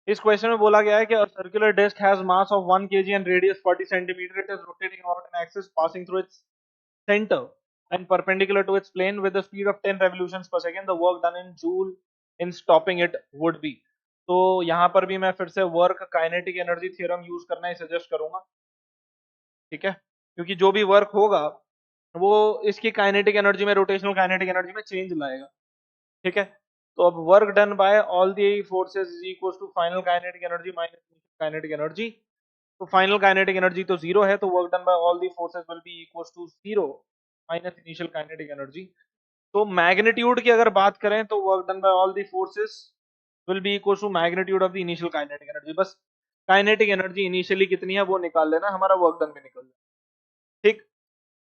इस क्वेश्चन में बोला गया है कि circular disc has mass of 1 kg and radius 40 centimetre, it is rotating about an axis passing through its center and perpendicular to its plane with the speed of 10 revolutions per second. The work done in joule in stopping it would be. तो यहाँ पर भी मैं फिर से work kinetic energy theorem use करना ही suggest करूंगा, ठीक है, क्योंकि जो भी वर्क होगा वो इसकी काइनेटिक एनर्जी में, रोटेशनल काइनेटिक एनर्जी में चेंज लाएगा, ठीक है। तो अब work done by all the forces is equal to final kinetic energy minus kinetic energy. तो फाइनल काइनेटिक एनर्जी तो जीरो है, तो work done by all the forces will be equal to zero minus initial kinetic energy. तो magnitude की अगर बात करें तो work done by all the forces will be equal to magnitude of the initial kinetic energy. बस kinetic energy initially कितनी है वो निकाल लेना, हमारा वर्क डन भी निकल जाए, ठीक।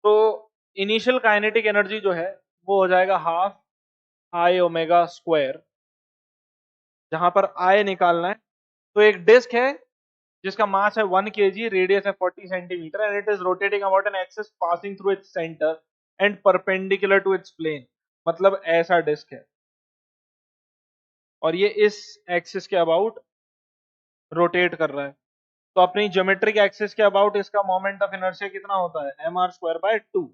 तो इनिशियल काइनेटिक एनर्जी जो है वो हो जाएगा हाफ आई ओमेगा स्क्वायर, जहां पर आई निकालना है। तो एक डिस्क है जिसका मास है 1 kg, रेडियस है 40 centimetre and it is rotating about an axis passing through its centre and perpendicular to its plane. मतलब ऐसा डिस्क है और ये इस एक्सिस के अबाउट रोटेट कर रहा है। तो अपनी ज्योमेट्रिक एक्सिस के अबाउट इसका मोमेंट ऑफ इनर्शिया कितना होता है, mr² by 2,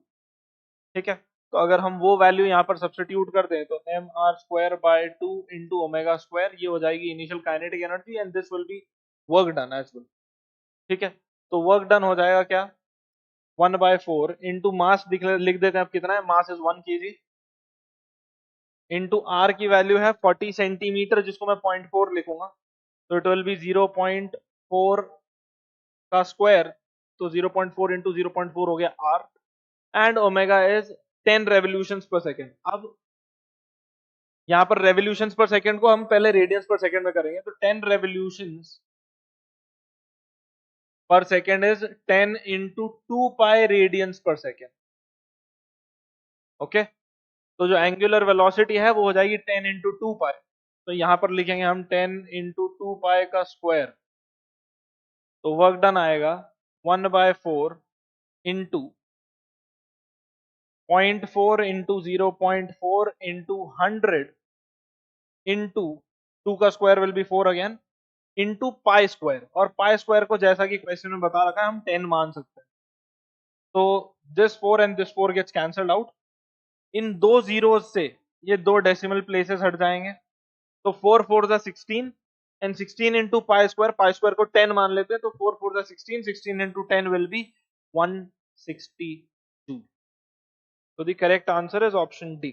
ठीक है। तो अगर हम वो वैल्यू यहाँ पर सब्स्टिट्यूट कर दें तो mr² by 2 into omega square, ये हो जाएगी initial kinetic energy and this will be work done as well, ठीक है। तो वर्क डन हो जाएगा क्या, 1/4 इंटू मास लिख देते हैं, अब कितना है, mass is 1 kg into R की वैल्यू है 40 सेंटीमीटर जिसको मैं 0.4 लिखूंगा, तो इट विल बी 0.4 का स्क्वायर, तो 0.4 इंटू 0.4 हो गया R and omega is 10 revolutions per second. अब यहाँ पर रेवोल्यूशंस पर सेकेंड को हम पहले रेडियंस पर सेकेंड में करेंगे, तो 10 revolutions per second is 10 into 2 pi radiance पर सेकेंड, ओके। तो जो एंगुलर वेलोसिटी है वो हो जाएगी 10 इंटू 2 पाई, तो यहां पर लिखेंगे हम 10 इंटू 2 पाई का स्क्वायर। तो वर्क डन आएगा 1/4 इंटू 0.4 इंटू 0.4 इंटू 100 इंटू 2 का square will be 4 again into pi square, और पाई स्क्वायर को जैसा कि क्वेश्चन में बता रखा है हम 10 मान सकते हैं। तो this 4 and this 4 gets cancelled out, इन दो जीरोज से ये दो डेसिमल प्लेसेस हट जाएंगे, तो 4 4 जा 16 एंड 16 इंटू पाई स्क्वायर को 10 मान लेते हैं, तो 4 4 जा 16, 16 इंटू 10 विल बी 162। तो the correct answer is option D.